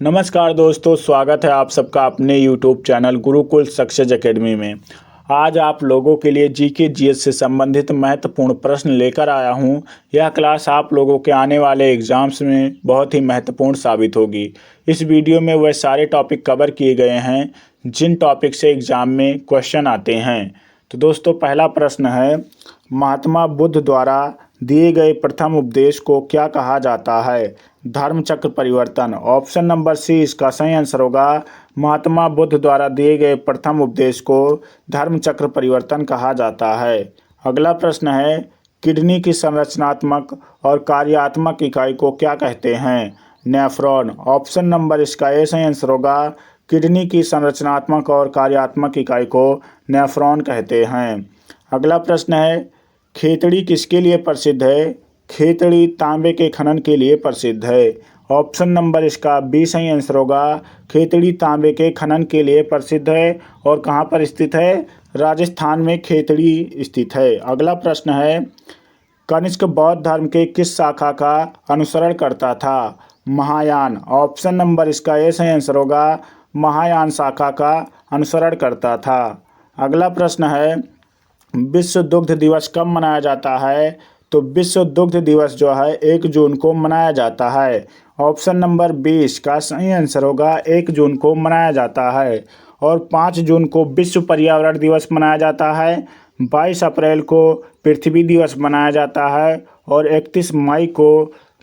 नमस्कार दोस्तों, स्वागत है आप सबका अपने YouTube channel Gurukul success academy में। आज आप लोगों के लिए जीके जीएस से संबंधित महत्वपूर्ण प्रश्न लेकर आया हूं। यह क्लास आप लोगों के आने वाले एग्जाम्स में बहुत ही महत्वपूर्ण साबित होगी। इस वीडियो में वह सारे टॉपिक कवर किए गए हैं जिन टॉपिक से एग्जाम में क्वेश्चन आते हैं। तो दोस्तों, पहला प्रश्न है, महात्मा बुद्ध द्वारा दिए गए प्रथम उपदेश को क्या कहा जाता है? धर्मचक्र परिवर्तन। ऑप्शन नंबर सी इसका सही आंसर होगा। महात्मा बुद्ध द्वारा दिए गए प्रथम उपदेश को धर्मचक्र परिवर्तन कहा जाता है। अगला प्रश्न है, किडनी की संरचनात्मक और कार्यात्मक इकाई को क्या कहते हैं? नेफ्रॉन। ऑप्शन नंबर इसका ए सही आंसर होगा। किडनी की संरचनात्मक और कार्यात्मक इकाई को नेफ्रॉन कहते हैं। अगला प्रश्न है, खेतड़ी किसके लिए प्रसिद्ध है? खेतड़ी तांबे के खनन के लिए प्रसिद्ध है। ऑप्शन नंबर इसका बी सही आंसर होगा। खेतड़ी तांबे के खनन के लिए प्रसिद्ध है। और कहाँ पर स्थित है? राजस्थान में खेतड़ी स्थित है। अगला प्रश्न है, कनिष्क बौद्ध धर्म के किस शाखा का अनुसरण करता था? महायान। ऑप्शन नंबर इसका ए सही आंसर होगा। महायान शाखा का अनुसरण करता था। अगला प्रश्न है, विश्व दुग्ध दिवस कब मनाया जाता है? तो विश्व दुग्ध दिवस जो है 1 जून को मनाया जाता है। ऑप्शन नंबर 20 का सही आंसर होगा। 1 जून को मनाया जाता है। और 5 जून को विश्व पर्यावरण दिवस मनाया जाता है। 22 अप्रैल को पृथ्वी दिवस मनाया जाता है। और 31 मई को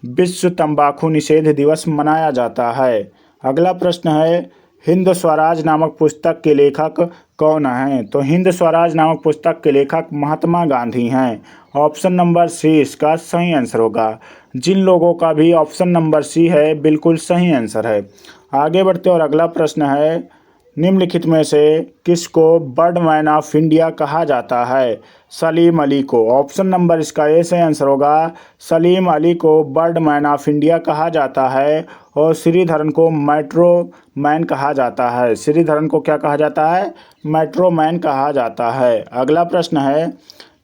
विश्व तंबाकू निषेध दिवस मनाया जाता है। अगला प्रश्न है, हिंद स्वराज नामक पुस्तक के लेखक कौन हैं? तो हिंद स्वराज नामक पुस्तक के लेखक महात्मा गांधी हैं। ऑप्शन नंबर सी इसका सही आंसर होगा। जिन लोगों का भी ऑप्शन नंबर सी है बिल्कुल सही आंसर है। आगे बढ़ते और अगला प्रश्न है, निम्नलिखित में से किसको बर्डमैन ऑफ इंडिया कहा जाता है? सलीम अली को। ऑप्शन नंबर इसका ए सही आंसर होगा। सलीम अली को बर्डमैन ऑफ इंडिया कहा जाता है। और श्रीधरन को मेट्रो मैन कहा जाता है। श्रीधरन को क्या कहा जाता है? मेट्रो मैन कहा जाता है। अगला प्रश्न है,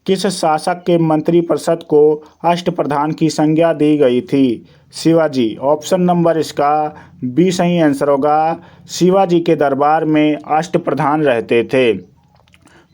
किस शासक के मंत्रिपरिषद को अष्टप्रधान की संज्ञा दी गई थी? शिवाजी। ऑप्शन नंबर इसका बी सही आंसर होगा। शिवाजी के दरबार में अष्टप्रधान रहते थे।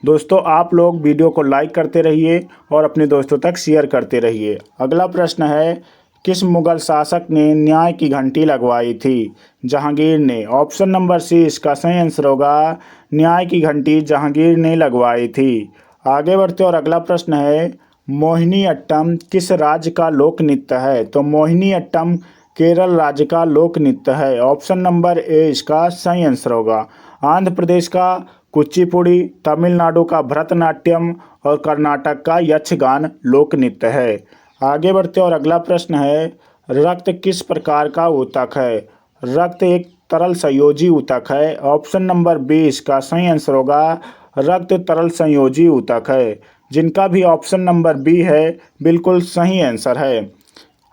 दोस्तों, आप लोग वीडियो को लाइक करते रहिए और अपने दोस्तों तक शेयर करते रहिए। अगला प्रश्न है, किस मुगल शासक ने न्याय की घंटी लगवाई थी? जहांगीर ने। ऑप्शन नंबर सी इसका सही आंसर होगा। न्याय की घंटी जहांगीर ने लगवाई थी। आगे बढ़ते और अगला प्रश्न है, मोहिनी अट्टम किस राज्य का लोक नृत्य है? तो मोहिनी अट्टम केरल राज्य का लोक नृत्य है। ऑप्शन नंबर ए इसका सही आंसर होगा। आंध्र प्रदेश का कुचिपुड़ी, तमिलनाडु का भरतनाट्यम और कर्नाटक का यक्षगान लोक नृत्य है। आगे बढ़ते और अगला प्रश्न है, रक्त किस प्रकार का ऊतक है? रक्त एक तरल संयोजी ऊतक है। ऑप्शन नंबर बी इसका सही आंसर होगा। रक्त तरल संयोजी ऊतक है। जिनका भी ऑप्शन नंबर बी है बिल्कुल सही आंसर है।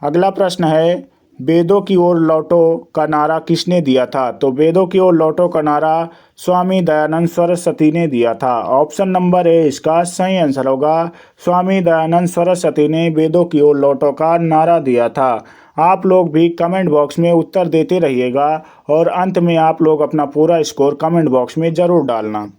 अगला प्रश्न है, वेदों की ओर लौटो का नारा किसने दिया था? तो वेदों की ओर लौटो का नारा स्वामी दयानंद सरस्वती ने दिया था। ऑप्शन नंबर ए इसका सही आंसर होगा। स्वामी दयानंद सरस्वती ने वेदों की ओर लौटो का नारा दिया था। आप लोग भी कमेंट बॉक्स में उत्तर देते रहिएगा और अंत में आप लोग अपना पूरा स्कोर कमेंट बॉक्स में ज़रूर डालना।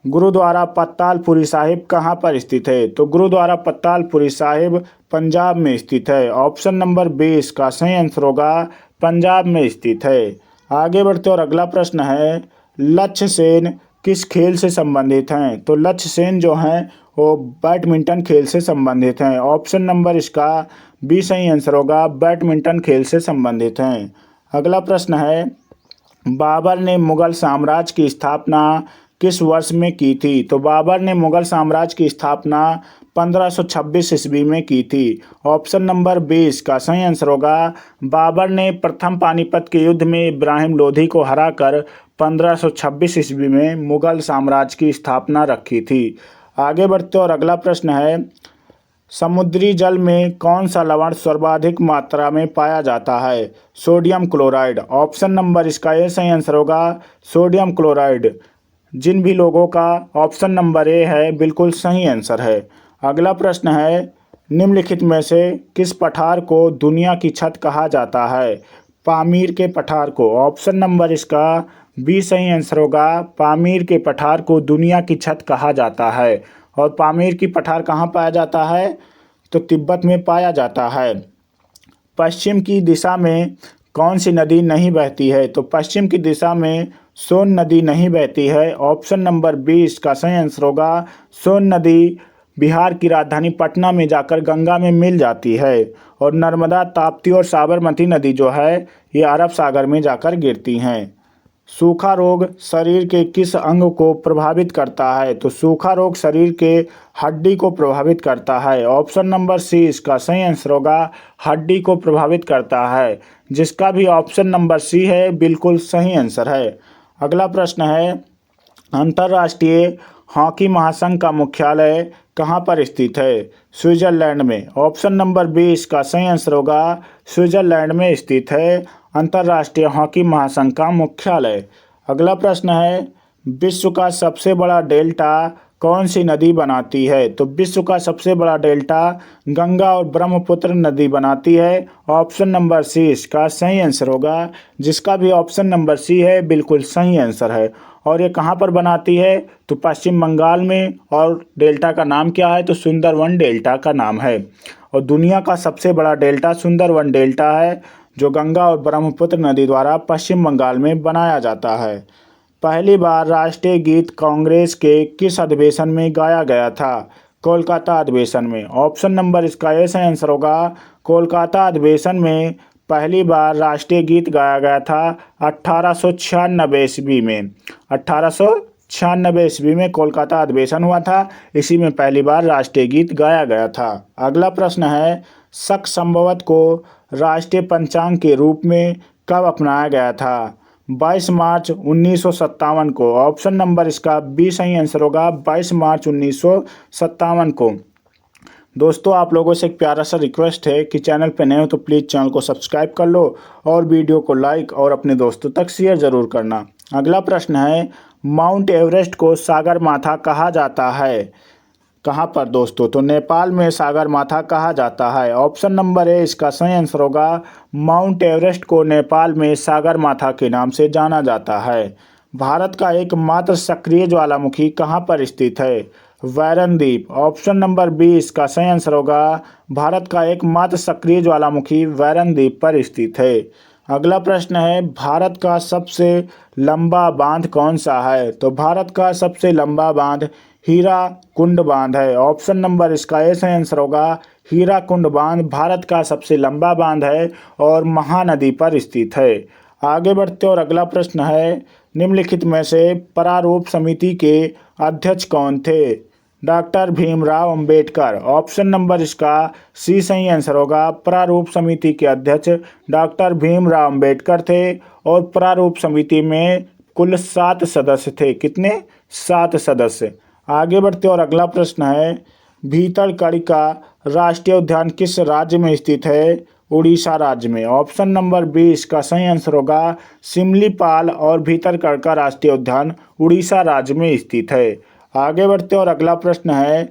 गुरुद्वारा पत्तालपुरी साहिब कहाँ पर स्थित है? तो गुरुद्वारा पत्तालपुरी साहिब पंजाब में स्थित है। ऑप्शन नंबर 20 का सही आंसर होगा। पंजाब में स्थित है। आगे बढ़ते और अगला प्रश्न है, लक्ष्य सेन किस खेल से संबंधित हैं? तो लक्ष्य सेन जो हैं वो बैडमिंटन खेल से संबंधित हैं। ऑप्शन नंबर इसका बी सही आंसर होगा। बैडमिंटन खेल से संबंधित हैं। अगला प्रश्न है, बाबर ने मुगल साम्राज्य की स्थापना किस वर्ष में की थी? तो बाबर ने मुगल साम्राज्य की स्थापना 1526 ईस्वी में की थी। ऑप्शन नंबर 20 का सही आंसर होगा। बाबर ने प्रथम पानीपत के युद्ध में इब्राहिम लोधी को हराकर 1526 ईस्वी में मुगल साम्राज्य की स्थापना रखी थी। आगे बढ़ते और अगला प्रश्न है, समुद्री जल में कौन सा लवण सर्वाधिक मात्रा में पाया जाता है? Sodium chloride. ऑप्शन नंबर इसका ये सही आंसर होगा। Sodium chloride. जिन भी लोगों का ऑप्शन नंबर ए है बिल्कुल सही आंसर है। अगला प्रश्न है, निम्नलिखित में से किस पठार को दुनिया की छत कहा जाता है? पामीर के पठार को। ऑप्शन नंबर इसका बी सही आंसर होगा। पामीर के पठार को दुनिया की छत कहा जाता है। और पामीर की पठार कहाँ पाया जाता है? तो तिब्बत में पाया जाता है। पश्चिम की दिशा में कौन सी नदी नहीं बहती है? तो पश्चिम की दिशा में सोन नदी नहीं बहती है। ऑप्शन नंबर 20 का सही आंसर होगा। सोन नदी बिहार की राजधानी पटना में जाकर गंगा में मिल जाती है। और नर्मदा, ताप्ती और साबरमती नदी जो है ये अरब सागर में जाकर गिरती हैं। सूखा रोग शरीर के किस अंग को प्रभावित करता है? तो सूखा रोग शरीर के हड्डी को प्रभावित करता है। ऑप्शन नंबर सी इसका सही आंसर होगा। हड्डी को प्रभावित करता है, जिसका भी ऑप्शन नंबर सी है बिल्कुल सही आंसर है। अगला प्रश्न है, अंतर्राष्ट्रीय हॉकी महासंघ का मुख्यालय कहाँ पर स्थित है? स्विट्जरलैंड में। ऑप्शन नंबर 20 का सही आंसर होगा। स्विट्जरलैंड में स्थित है अंतर्राष्ट्रीय हॉकी महासंघ का मुख्यालय। अगला प्रश्न है, विश्व का सबसे बड़ा डेल्टा कौन सी नदी बनाती है? तो विश्व का सबसे बड़ा डेल्टा गंगा और ब्रह्मपुत्र नदी बनाती है। ऑप्शन नंबर सी इसका सही आंसर होगा, जिसका भी ऑप्शन नंबर सी है बिल्कुल सही आंसर है। और ये कहाँ पर बनाती है? तो पश्चिम बंगाल में। और डेल्टा का नाम क्या है? तो सुंदरवन डेल्टा का नाम है। और दुनिया का सबसे बड़ा डेल्टा सुंदरवन डेल्टा है, जो गंगा और ब्रह्मपुत्र नदी द्वारा पश्चिम बंगाल में बनाया जाता है। पहली बार राष्ट्रीय गीत कांग्रेस के किस अधिवेशन में गाया गया था? कोलकाता अधिवेशन में। ऑप्शन नंबर इसका ए सही आंसर होगा। कोलकाता अधिवेशन में पहली बार राष्ट्रीय गीत गाया गया था 1896 ईस्वी में। 1896 ईस्वी में कोलकाता अधिवेशन हुआ था। इसी में पहली बार राष्ट्रीय गीत गाया गया था। अगला प्रश्न है, शक संवत को राष्ट्रीय पंचांग के रूप में कब अपनाया गया था? 22 मार्च 1957 को। ऑप्शन नंबर इसका बी सही आंसर होगा। 22 मार्च 1957 को। दोस्तों, आप लोगों से एक प्यारा सा रिक्वेस्ट है कि चैनल पे नए हो तो प्लीज़ चैनल को सब्सक्राइब कर लो और वीडियो को लाइक और अपने दोस्तों तक शेयर ज़रूर करना। अगला प्रश्न है, माउंट एवरेस्ट को सागर माथा कहा जाता है कहाँ पर दोस्तों? तो नेपाल में सागर माथा कहा जाता है। ऑप्शन नंबर ए इसका सही आंसर होगा। माउंट एवरेस्ट को नेपाल में सागर माथा के नाम से जाना जाता है। भारत का एकमात्र सक्रिय ज्वालामुखी कहाँ पर स्थित है? वैरन द्वीप। ऑप्शन नंबर 20 का सही आंसर होगा। भारत का एकमात्र सक्रिय ज्वालामुखी वैरन द्वीप पर स्थित है। अगला प्रश्न है, भारत का सबसे लंबा बांध कौन सा है? तो भारत का सबसे लंबा बांध हीराकुंड बांध है। ऑप्शन नंबर इसका ए सही आंसर होगा। हीराकुंड बांध भारत का सबसे लंबा बांध है और महानदी पर स्थित है। आगे बढ़ते और अगला प्रश्न है, निम्नलिखित में से प्रारूप समिति के अध्यक्ष कौन थे? Doctor Bhimrao Ambedkar. Option number इसका सी सही आंसर होगा। प्रारूप समिति के अध्यक्ष डॉक्टर भीमराव अंबेडकर थे। और प्रारूप समिति में कुल 7 सदस्य थे। कितने? 7 सदस्य। आगे बढ़ते और अगला प्रश्न है, भीतरकनिका राष्ट्रीय उद्यान किस राज्य में स्थित है? उड़ीसा राज्य में। ऑप्शन नंबर 20 का सही आंसर होगा। सिमलीपाल और भीतरकनिका राष्ट्रीय उद्यान उड़ीसा राज्य में स्थित है। आगे बढ़ते और अगला प्रश्न है,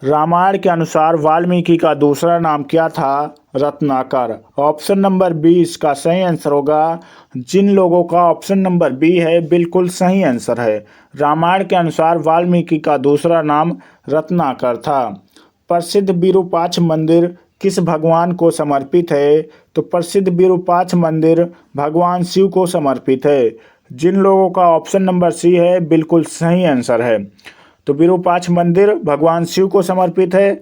रामायण के अनुसार वाल्मीकि का दूसरा नाम क्या था? रत्नाकर। ऑप्शन नंबर 20 का सही आंसर होगा। जिन लोगों का ऑप्शन नंबर बी है बिल्कुल सही आंसर है। रामायण के अनुसार वाल्मीकि का दूसरा नाम रत्नाकर था। प्रसिद्ध विरूपाक्ष मंदिर किस भगवान को समर्पित है? तो प्रसिद्ध विरूपाक्ष मंदिर भगवान शिव को समर्पित है। जिन लोगों का ऑप्शन नंबर सी है बिल्कुल सही आंसर है। तो विरूपाक्ष मंदिर भगवान शिव को समर्पित है।